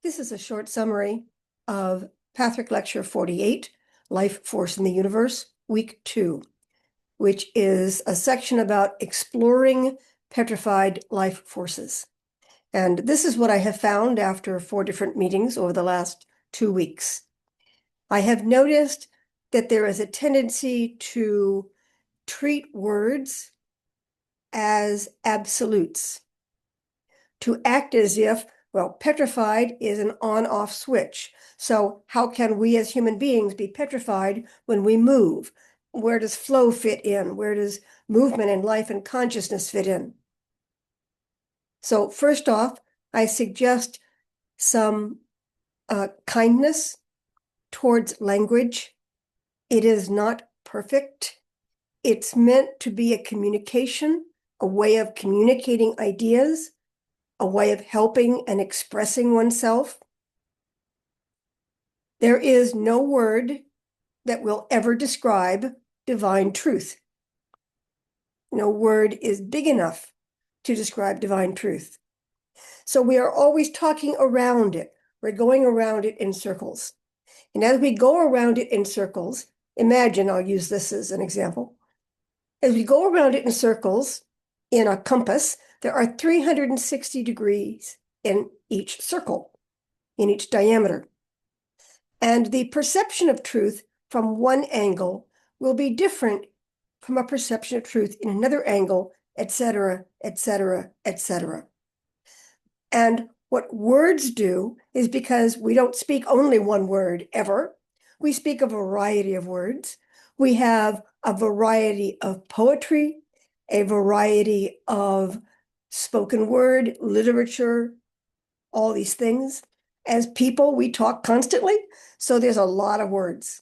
This is a short summary of Patrick Lecture 48, Life Force in the Universe, Week 2, which is a section about exploring petrified life forces. And this is what I have found after 4 different meetings over the last 2 weeks. I have noticed that there is a tendency to treat words as absolutes, to act as if, well, petrified is an on-off switch. So how can we as human beings be petrified when we move? Where does flow fit in? Where does movement and life and consciousness fit in? So first off, I suggest some kindness towards language. It is not perfect. It's meant to be a communication, a way of communicating ideas, a way of helping and expressing oneself. There is no word that will ever describe divine truth. No word is big enough to describe divine truth. So we are always talking around it. We're going around it in circles. And as we go around it in circles, imagine, I'll use this as an example. As we go around it in circles in a compass, there are 360 degrees in each circle, in each diameter. And the perception of truth from one angle will be different from a perception of truth in another angle, etc., etc., etc. And what words do is, because we don't speak only one word ever, we speak a variety of words. We have a variety of poetry, a variety of spoken word, literature, all these things. As people, we talk constantly, so there's a lot of words.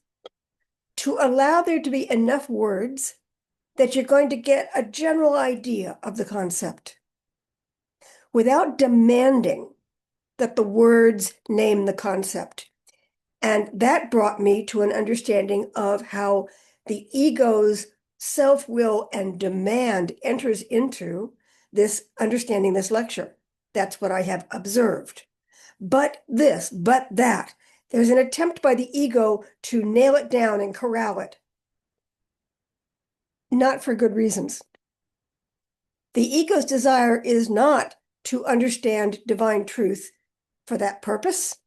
To allow there to be enough words that you're going to get a general idea of the concept without demanding that the words name the concept. And that brought me to an understanding of how the ego's self-will and demand enters into this understanding this lecture. That's what I have observed. But this, but that. There's an attempt by the ego to nail it down and corral it. Not for good reasons. The ego's desire is not to understand divine truth for that purpose.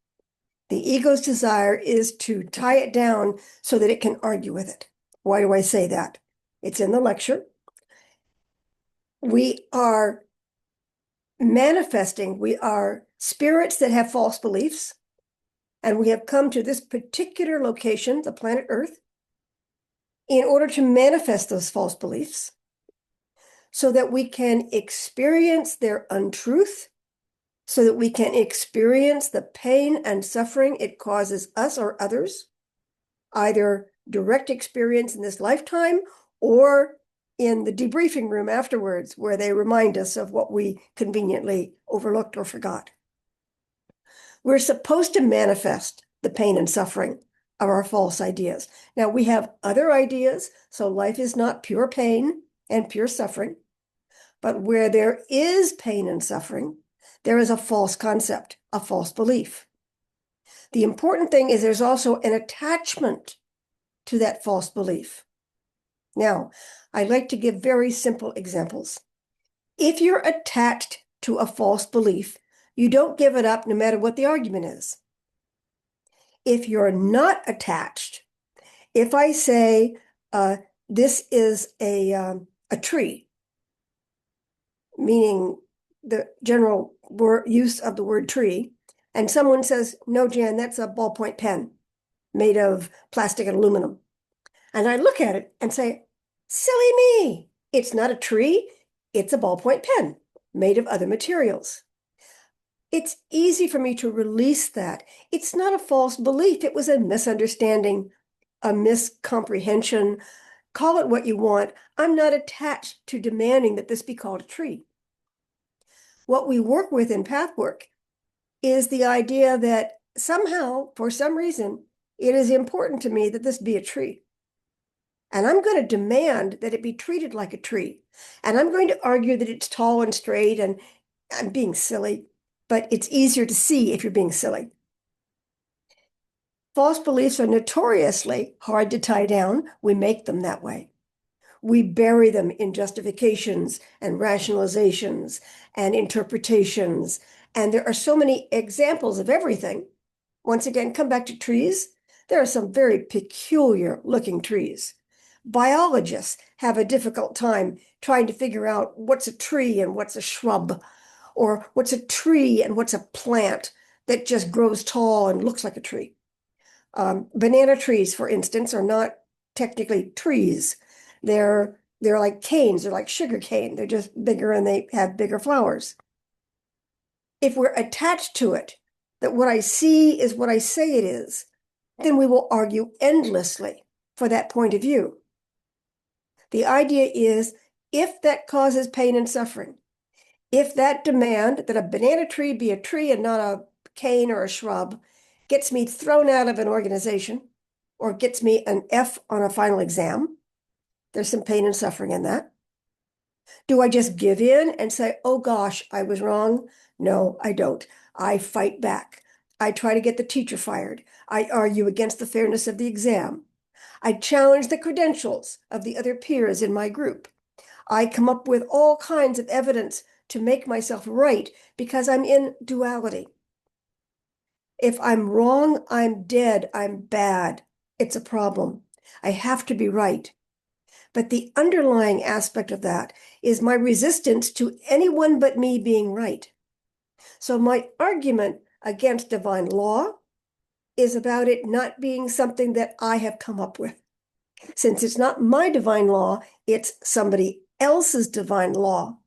The ego's desire is to tie it down so that it can argue with it. Why do I say that? It's in the lecture. We are manifesting, we are spirits that have false beliefs, and we have come to this particular location, the planet Earth, in order to manifest those false beliefs so that we can experience their untruth, so that we can experience the pain and suffering it causes us or others, either direct experience in this lifetime or in the debriefing room afterwards, where they remind us of what we conveniently overlooked or forgot. We're supposed to manifest the pain and suffering of our false ideas. Now, we have other ideas, so life is not pure pain and pure suffering. But where there is pain and suffering, there is a false concept, a false belief. The important thing is there's also an attachment to that false belief. Now, I like to give very simple examples. If you're attached to a false belief, you don't give it up no matter what the argument is. If you're not attached, if I say this is a tree, meaning the general use of the word tree, and someone says, no, Jan, that's a ballpoint pen made of plastic and aluminum. And I look at it and say, silly me, it's not a tree, it's a ballpoint pen made of other materials. It's easy for me to release that. It's not a false belief, it was a misunderstanding, a miscomprehension. Call it what you want. I'm not attached to demanding that this be called a tree. What we work with in path work is the idea that somehow, for some reason, it is important to me that this be a tree. And I'm going to demand that it be treated like a tree. And I'm going to argue that it's tall and straight, and I'm being silly. but it's easier to see if you're being silly. False beliefs are notoriously hard to tie down. We make them that way. We bury them in justifications and rationalizations and interpretations. And there are so many examples of everything. Once again, come back to trees. There are some very peculiar looking trees. Biologists have a difficult time trying to figure out what's a tree and what's a shrub, or what's a tree and what's a plant that just grows tall and looks like a tree. Banana trees, for instance, are not technically trees. They're like canes, they're like sugar cane. They're just bigger and they have bigger flowers. If we're attached to it, that what I see is what I say it is, then we will argue endlessly for that point of view. The idea is, if that causes pain and suffering, if that demand that a banana tree be a tree and not a cane or a shrub gets me thrown out of an organization or gets me an F on a final exam, there's some pain and suffering in that. Do I just give in and say, oh gosh, I was wrong? No, I don't. I fight back. I try to get the teacher fired. I argue against the fairness of the exam. I challenge the credentials of the other peers in my group. I come up with all kinds of evidence to make myself right because I'm in duality. If I'm wrong, I'm dead, I'm bad. It's a problem. I have to be right. But the underlying aspect of that is my resistance to anyone but me being right. So my argument against divine law is about it not being something that I have come up with. Since it's not my divine law, it's somebody else's divine law,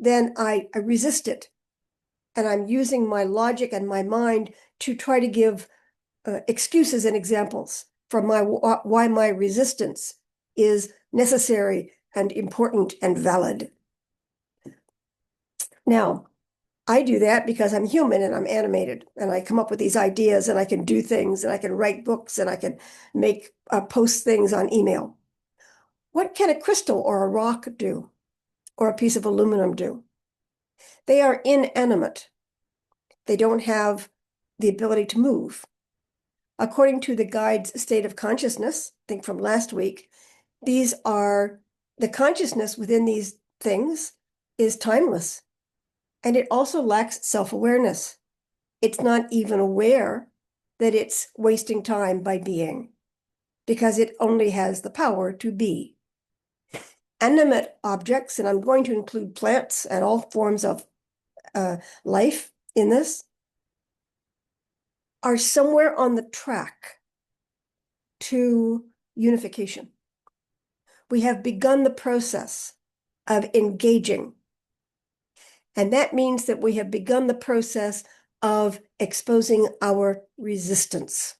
then I resist it. And I'm using my logic and my mind to try to give excuses and examples for why my resistance is necessary and important and valid. Now, I do that because I'm human and I'm animated and I come up with these ideas and I can do things and I can write books and I can make post things on email. What can a crystal or a rock do, or a piece of aluminum do? They are inanimate. They don't have the ability to move. According to the guide's state of consciousness, I think from last week, these are the consciousness within these things is timeless. And it also lacks self-awareness. It's not even aware that it's wasting time by being, because it only has the power to be. Animate objects, and I'm going to include plants and all forms of life in this, are somewhere on the track to unification. We have begun the process of engaging. And that means that we have begun the process of exposing our resistance.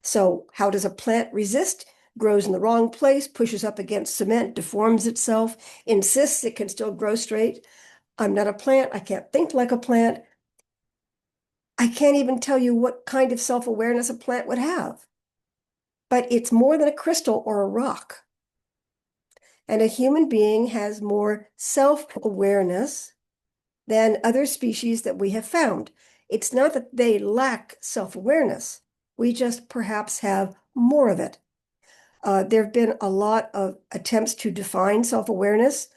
So how does a plant resist? Grows in the wrong place, pushes up against cement, deforms itself, insists it can still grow straight. I'm not a plant. I can't think like a plant. I can't even tell you what kind of self-awareness a plant would have. But it's more than a crystal or a rock. And a human being has more self-awareness than other species that we have found. It's not that they lack self-awareness. We just perhaps have more of it. There have been a lot of attempts to define self-awareness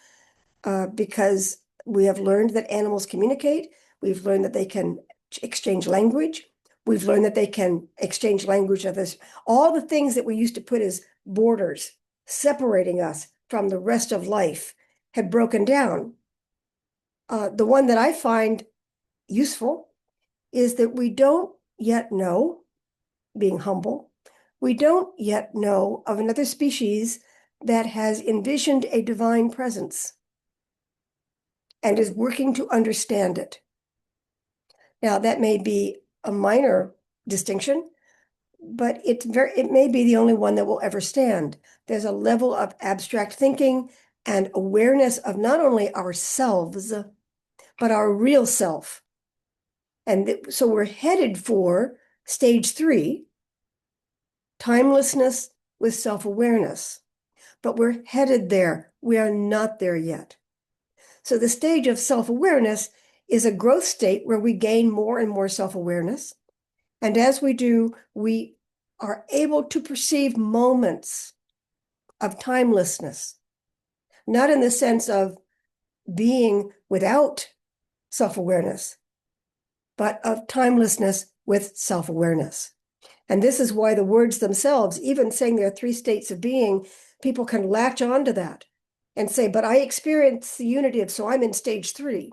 because we have learned that animals communicate. We've learned that they can exchange language. We've learned that they can exchange language of this. All the things that we used to put as borders separating us from the rest of life have broken down. The one that I find useful is that we don't yet know, being humble, we don't yet know of another species that has envisioned a divine presence and is working to understand it. Now, that may be a minor distinction, but it may be the only one that will ever stand. There's a level of abstract thinking and awareness of not only ourselves, but our real self. And so we're headed for stage 3, timelessness with self-awareness. But we're headed there. We are not there yet. So the stage of self-awareness is a growth state where we gain more and more self-awareness. And as we do, we are able to perceive moments of timelessness, not in the sense of being without self-awareness, but of timelessness with self-awareness. And this is why the words themselves, even saying there are three states of being, people can latch onto that and say, but I experience the unitive, so I'm in stage 3.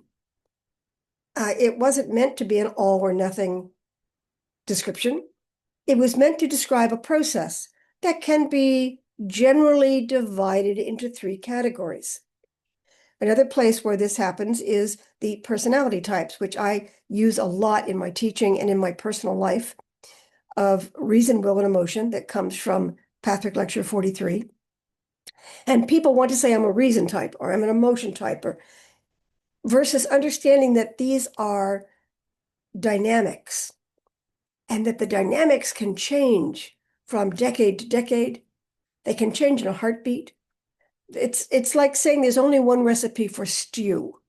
It wasn't meant to be an all or nothing description. It was meant to describe a process that can be generally divided into 3 categories. Another place where this happens is the personality types, which I use a lot in my teaching and in my personal life, of reason, will, and emotion that comes from Patrick Lecture 43. And people want to say I'm a reason type or I'm an emotion type, or versus understanding that these are dynamics and that the dynamics can change from decade to decade. They can change in a heartbeat. It's like saying there's only one recipe for stew.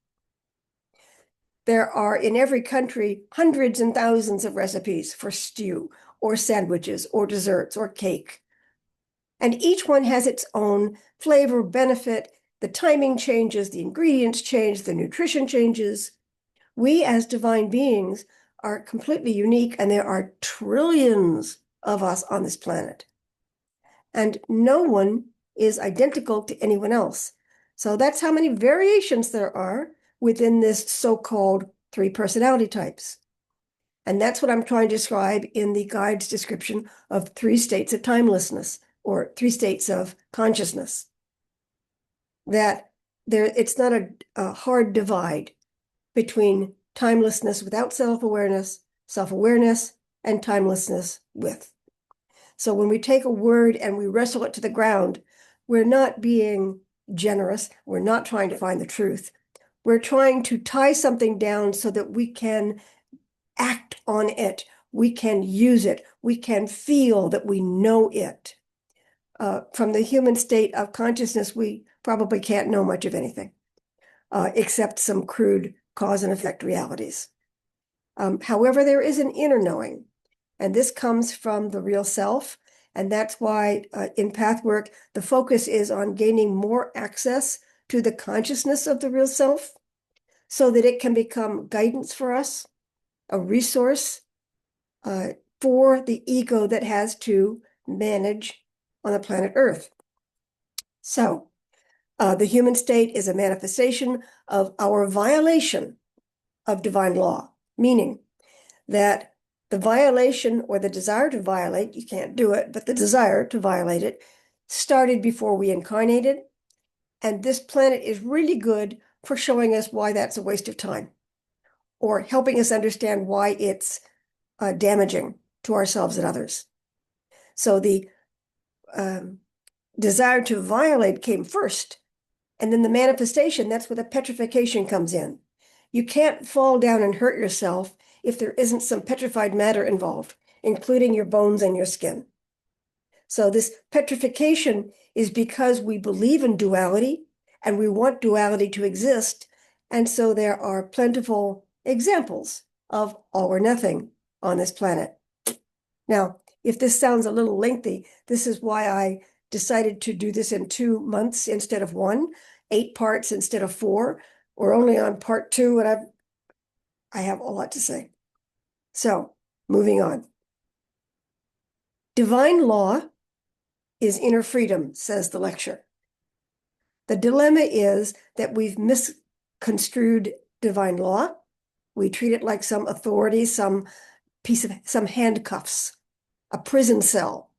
There are in every country hundreds and thousands of recipes for stew or sandwiches or desserts or cake. And each one has its own flavor, benefit. The timing changes, the ingredients change, the nutrition changes. We as divine beings are completely unique, and there are trillions of us on this planet. And no one is identical to anyone else. So that's how many variations there are within this so-called 3 personality types. And that's what I'm trying to describe in the guide's description of 3 states of timelessness, or 3 states of consciousness. That it's not a hard divide between timelessness without self-awareness, self-awareness, and timelessness with. So when we take a word and we wrestle it to the ground, we're not being generous. We're not trying to find the truth. We're trying to tie something down so that we can act on it. We can use it. We can feel that we know it. From the human state of consciousness, we probably can't know much of anything, except some crude cause and effect realities. However, there is an inner knowing, and this comes from the real self. And that's why in path work, the focus is on gaining more access to the consciousness of the real self so that it can become guidance for us, a resource for the ego that has to manage on the planet Earth. So the human state is a manifestation of our violation of divine law, meaning that the violation or the desire to violate, you can't do it, but the desire to violate it started before we incarnated. And this planet is really good for showing us why that's a waste of time, or helping us understand why it's damaging to ourselves and others. So the desire to violate came first. And then the manifestation, that's where the petrification comes in. You can't fall down and hurt yourself if there isn't some petrified matter involved, including your bones and your skin. So this petrification is because we believe in duality and we want duality to exist. And so there are plentiful examples of all or nothing on this planet. Now, if this sounds a little lengthy, this is why I decided to do this in 2 months instead of 1, 8 parts instead of 4. We're only on part 2, and I have a lot to say. So, moving on. Divine law is inner freedom, says the lecture. The dilemma is that we've misconstrued divine law. We treat it like some authority, some handcuffs, a prison cell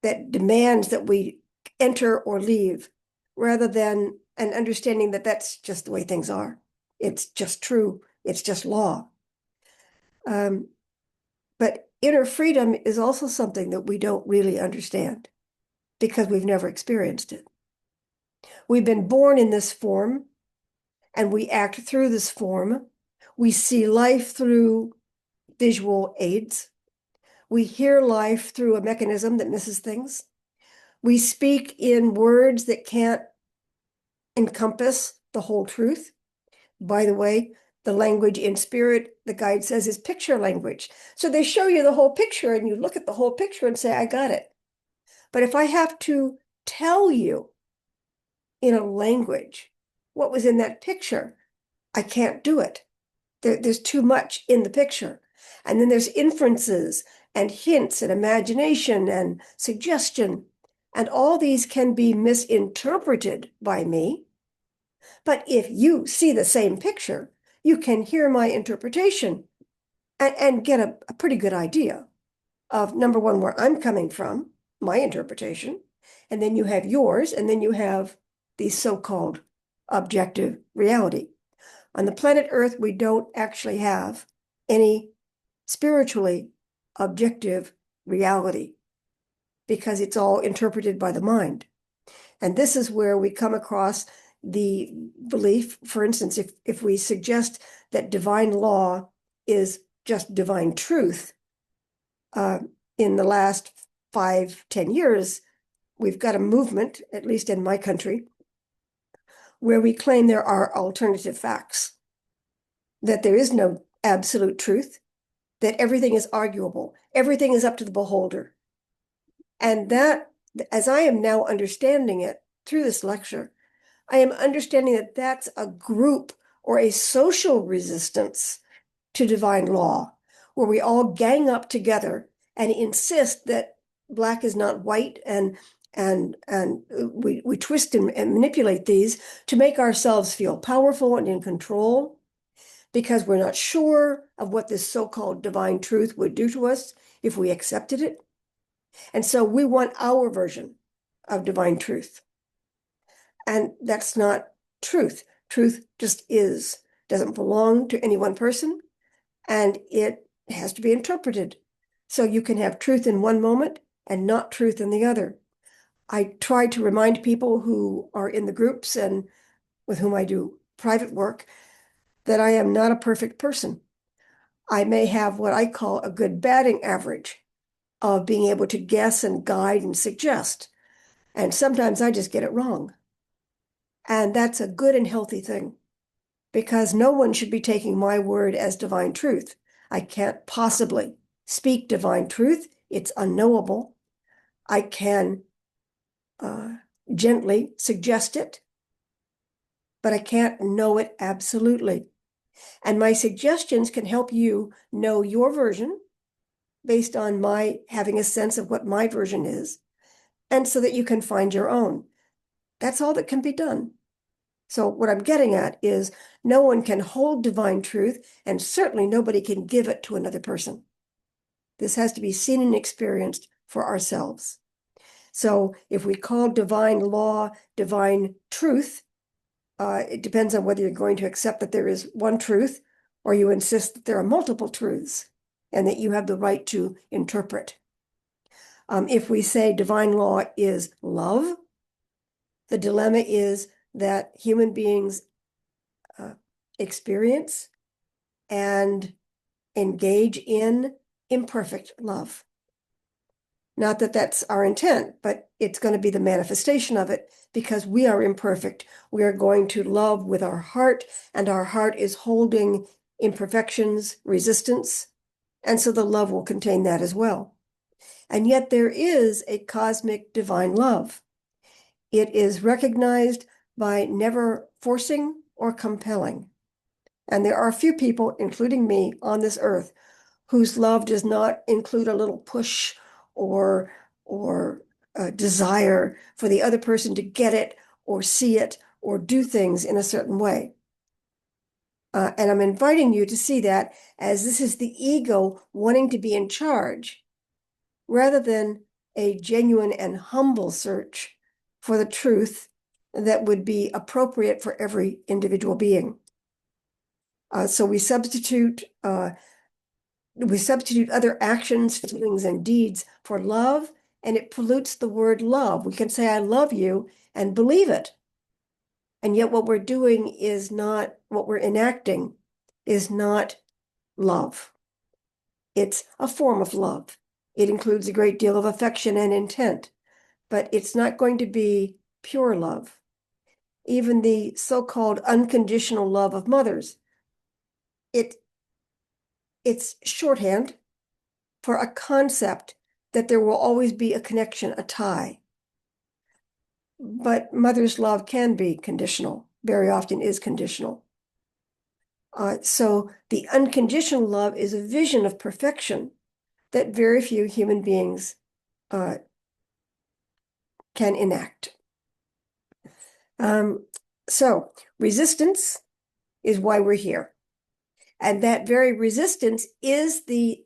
that demands that we enter or leave, rather than an understanding that that's just the way things are. It's just true. It's just law. But inner freedom is also something that we don't really understand because we've never experienced it. We've been born in this form and we act through this form. We see life through visual aids. We hear life through a mechanism that misses things. We speak in words that can't encompass the whole truth. By the way, The language in spirit, the guide says, is picture language. So they show you the whole picture and you look at the whole picture and say, I got it. But if I have to tell you in a language what was in that picture, I can't do it. There's too much in the picture. And then there's inferences and hints and imagination and suggestion. And all these can be misinterpreted by me. But if you see the same picture, you can hear my interpretation and get a pretty good idea of, number one, where I'm coming from, my interpretation, and then you have yours, and then you have the so-called objective reality. On the planet Earth, we don't actually have any spiritually objective reality because it's all interpreted by the mind. And this is where we come across the belief, for instance, if we suggest that divine law is just divine truth, in the last 5-10 years, we've got a movement, at least in my country, where we claim there are alternative facts, that there is no absolute truth, that everything is arguable, everything is up to the beholder. And that, as I am now understanding it through this lecture, I am understanding that that's a group or a social resistance to divine law, where we all gang up together and insist that black is not white, and we twist and manipulate these to make ourselves feel powerful and in control, because we're not sure of what this so-called divine truth would do to us if we accepted it. And so we want our version of divine truth. And that's not truth. Truth just is, doesn't belong to any one person, and it has to be interpreted. So you can have truth in one moment and not truth in the other. I try to remind people who are in the groups and with whom I do private work that I am not a perfect person. I may have what I call a good batting average of being able to guess and guide and suggest. And sometimes I just get it wrong. And that's a good and healthy thing, because no one should be taking my word as divine truth. I can't possibly speak divine truth. It's unknowable. I can gently suggest it, but I can't know it absolutely. And my suggestions can help you know your version based on my having a sense of what my version is, and so that you can find your own. That's all that can be done. So what I'm getting at is no one can hold divine truth, and certainly nobody can give it to another person. This has to be seen and experienced for ourselves. So if we call divine law divine truth, it depends on whether you're going to accept that there is one truth or you insist that there are multiple truths and that you have the right to interpret. If we say divine law is love, the dilemma is that human beings experience and engage in imperfect love. Not that that's our intent, but it's going to be the manifestation of it, because we are imperfect. We are going to love with our heart, and our heart is holding imperfections, resistance, and so the love will contain that as well. And yet there is a cosmic divine love. It is recognized by never forcing or compelling. And there are a few people, including me, on this earth whose love does not include a little push or a desire for the other person to get it or see it or do things in a certain way. And I'm inviting you to see that as this is the ego wanting to be in charge, rather than a genuine and humble search for the truth that would be appropriate for every individual being. So we substitute other actions, feelings, and deeds for love, and it pollutes the word love. We can say, I love you, and believe it. And yet what we're doing is not, what we're enacting is not love. It's a form of love. It includes a great deal of affection and intent, but it's not going to be pure love. Even the so-called unconditional love of mothers it's shorthand for a concept that there will always be a connection, a tie. But mother's love can be conditional, very often is conditional. So the unconditional love is a vision of perfection that very few human beings can enact. So resistance is why we're here. And that very resistance is the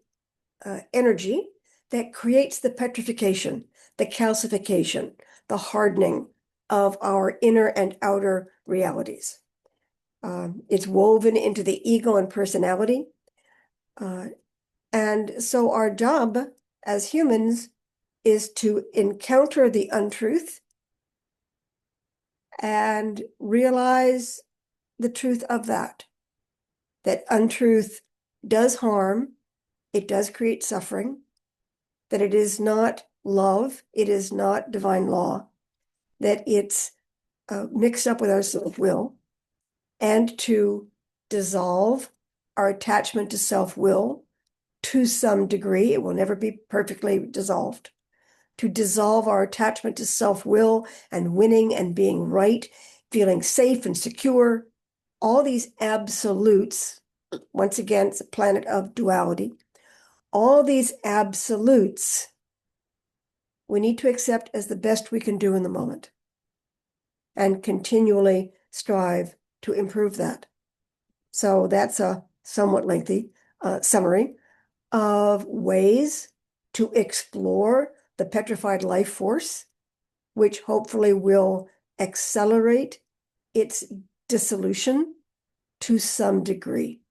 energy that creates the petrification, the calcification, the hardening of our inner and outer realities. It's woven into the ego and personality. And so our job as humans is to encounter the untruth and realize the truth of that untruth does harm, it does create suffering, that it is not love, it is not divine law, that it's mixed up with our self-will, and to dissolve our attachment to self-will to some degree. It will never be perfectly dissolved. To dissolve our attachment to self-will and winning and being right, feeling safe and secure, all these absolutes. Once again, it's a planet of duality. All these absolutes we need to accept as the best we can do in the moment and continually strive to improve that. So that's a somewhat lengthy summary of ways to explore the petrified life force, which hopefully will accelerate its dissolution to some degree,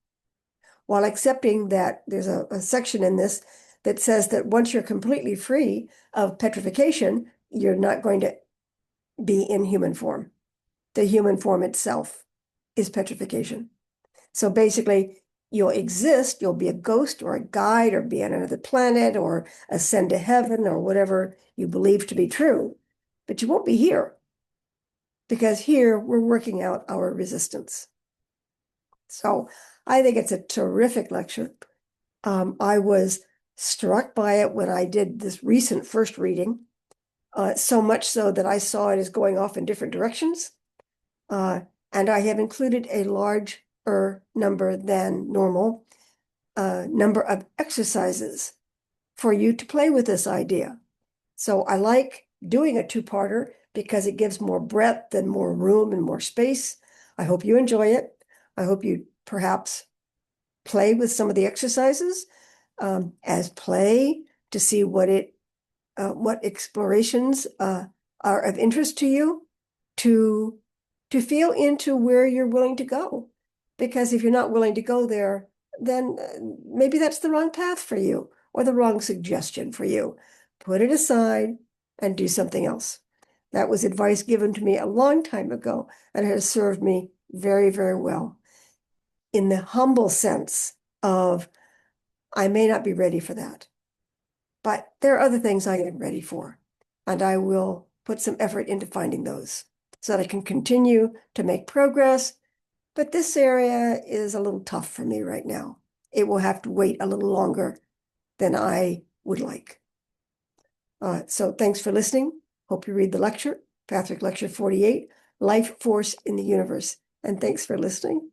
while accepting that there's a section in this that says that once you're completely free of petrification, you're not going to be in human form. The human form itself is petrification. So basically, you'll exist, you'll be a ghost or a guide or be on another planet or ascend to heaven or whatever you believe to be true, but you won't be here, because here we're working out our resistance. So I think it's a terrific lecture. I was struck by it when I did this recent first reading, so much so that I saw it as going off in different directions. And I have included a larger number than normal number of exercises for you to play with this idea. So I like doing a two-parter because it gives more breadth and more room and more space. I hope you enjoy it. I hope you perhaps play with some of the exercises as play to see what explorations are of interest to you, to feel into where you're willing to go. Because if you're not willing to go there, then maybe that's the wrong path for you or the wrong suggestion for you. Put it aside and do something else. That was advice given to me a long time ago and has served me very, very well, in the humble sense of I may not be ready for that, but there are other things I am ready for, and I will put some effort into finding those so that I can continue to make progress. But this area is a little tough for me right now. It will have to wait a little longer than I would like. So thanks for listening. Hope you read the lecture, Patrick Lecture 48, Life Force in the Universe. And thanks for listening.